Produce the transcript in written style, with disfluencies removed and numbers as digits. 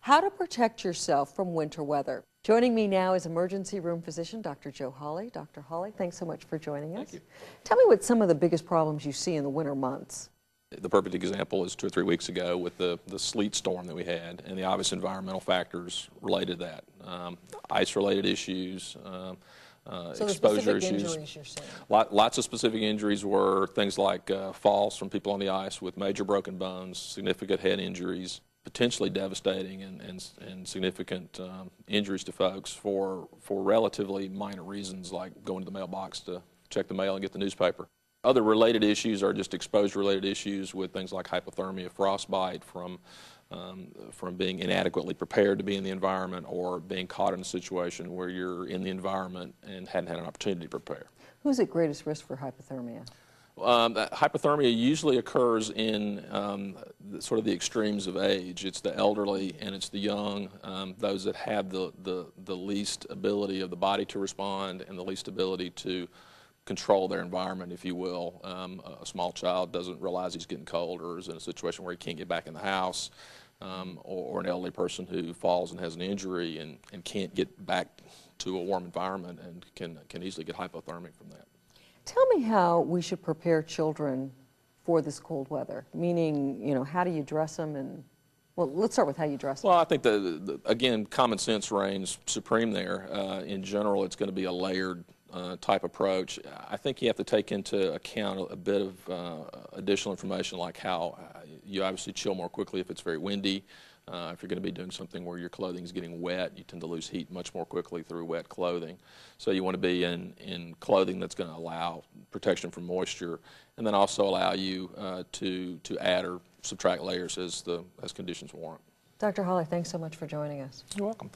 How to protect yourself from winter weather. Joining me now is emergency room physician Dr. Joe Hawley. Dr. Hawley, thanks so much for joining us. Thank you. Tell me what some of the biggest problems you see in the winter months. The perfect example is 2 or 3 weeks ago with the sleet storm that we had and the obvious environmental factors related to that. Ice-related issues, exposure issues. Injuries you're seeing. Lots of specific injuries were things like falls from people on the ice with major broken bones, significant head injuries, potentially devastating and significant injuries to folks for relatively minor reasons like going to the mailbox to check the mail and get the newspaper. Other related issues are just exposure-related issues with things like hypothermia, frostbite from being inadequately prepared to be in the environment or being caught in a situation where you're in the environment and hadn't had an opportunity to prepare. Who's at greatest risk for hypothermia? Hypothermia usually occurs in sort of the extremes of age. It's the elderly and it's the young, those that have the least ability of the body to respond and the least ability to control their environment, if you will. A small child doesn't realize he's getting cold or is in a situation where he can't get back in the house, or an elderly person who falls and has an injury and can't get back to a warm environment and can easily get hypothermic from that. Tell me how we should prepare children for this cold weather, meaning, you know, how do you dress them and, well, let's start with how you dress them. Well, I think, again, common sense reigns supreme there. In general, it's going to be a layered type approach. I think you have to take into account a bit of additional information like how you obviously chill more quickly if it's very windy. If you're going to be doing something where your clothing is getting wet, you tend to lose heat much more quickly through wet clothing. So you want to be in clothing that's going to allow protection from moisture and then also allow you to add or subtract layers as conditions warrant. Dr. Hawley, thanks so much for joining us. You're welcome.